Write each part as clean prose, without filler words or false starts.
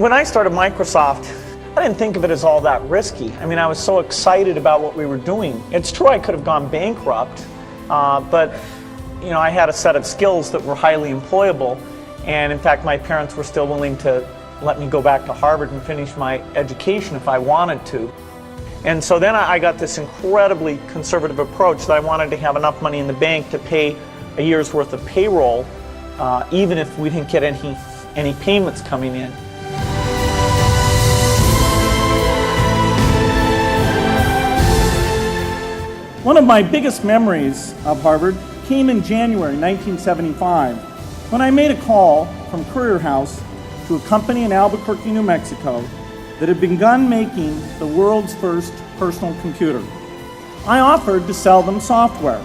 When I started Microsoft, I didn't think of it as all that risky. I mean, I was so excited about what we were doing. It's true I could have gone bankrupt, but I had a set of skills that were highly employable, and in fact, my parents were still willing to let me go back to Harvard and finish my education if I wanted to. And so then I got this incredibly conservative approach that I wanted to have enough money in the bank to pay a year's worth of payroll, even if we didn't get any payments coming in. One of my biggest memories of Harvard came in January 1975 when I made a call from Courier House to a company in Albuquerque, New Mexico that had begun making the world's first personal computer. I offered to sell them software.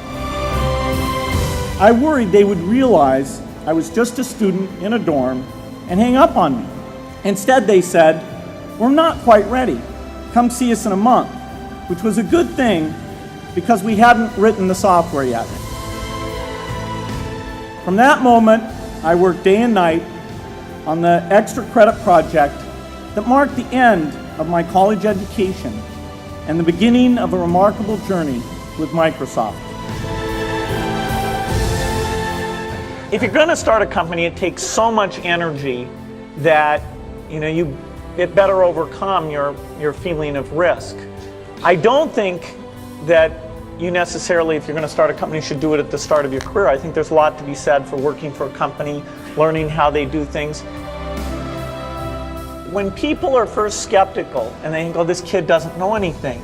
I worried they would realize I was just a student in a dorm and hang up on me. Instead, they said, "We're not quite ready. Come see us in a month," which was a good thing because we hadn't written the software yet. From that moment, I worked day and night on the extra credit project that marked the end of my college education and the beginning of a remarkable journey with Microsoft. If you're going to start a company, it takes so much energy that it better overcome your feeling of risk. I don't think that you necessarily, if you're going to start a company, should do it at the start of your career. I think there's a lot to be said for working for a company, learning how they do things. When people are first skeptical and they think, "Oh, this kid doesn't know anything,"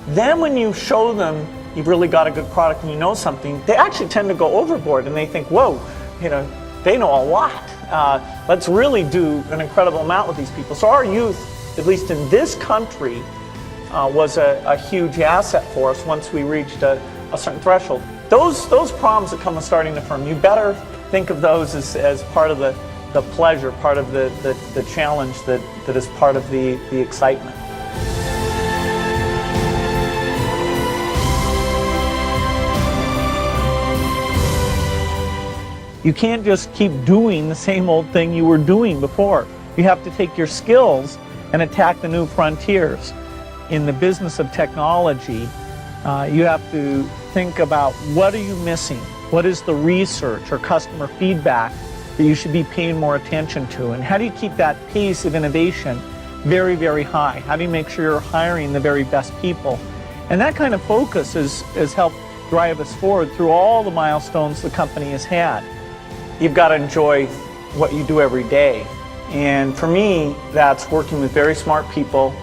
then when you show them you've really got a good product and you know something, they actually tend to go overboard and they think, "Whoa, they know a lot. Let's really do an incredible amount with these people." So our youth, at least in this country, was a huge asset for us once we reached a certain threshold. Those problems that come with starting a firm, you better think of those as part of the pleasure, part of the challenge that is part of the excitement. You can't just keep doing the same old thing you were doing before. You have to take your skills and attack the new frontiers. In the business of technology, you have to think about what are you missing? What is the research or customer feedback that you should be paying more attention to? And how do you keep that pace of innovation very, very high? How do you make sure you're hiring the very best people? And that kind of focus has helped drive us forward through all the milestones the company has had. You've got to enjoy what you do every day. And for me, that's working with very smart people.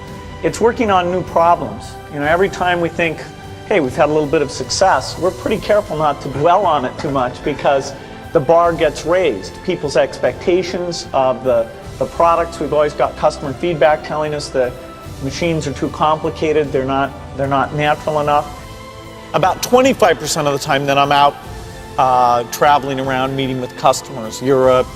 It's working on new problems. Every time we think, hey, we've had a little bit of success, we're pretty careful not to dwell on it too much because the bar gets raised. People's expectations of the products, we've always got customer feedback telling us the machines are too complicated, they're not natural enough. About 25% of the time then I'm out traveling around meeting with customers, Europe,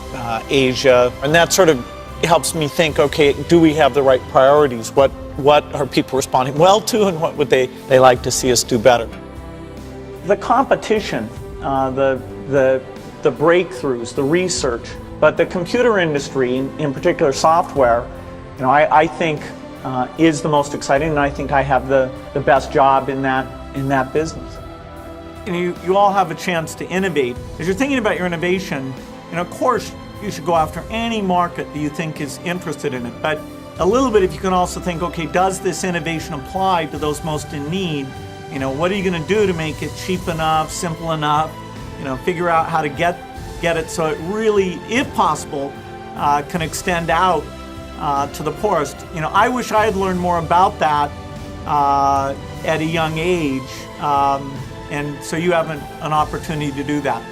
Asia, and that sort of helps me think, okay, do we have the right priorities? What are people responding well to, and what would they like to see us do better? The competition, the breakthroughs, the research, but the computer industry, in particular software, I think is the most exciting, and I think I have the best job in that business. You all have a chance to innovate. As you're thinking about your innovation, of course, you should go after any market that you think is interested in it. But a little bit, if you can also think, okay, does this innovation apply to those most in need? What are you going to do to make it cheap enough, simple enough? Figure out how to get it so it really, if possible, can extend out to the poorest. I wish I had learned more about that at a young age, and so you have an opportunity to do that.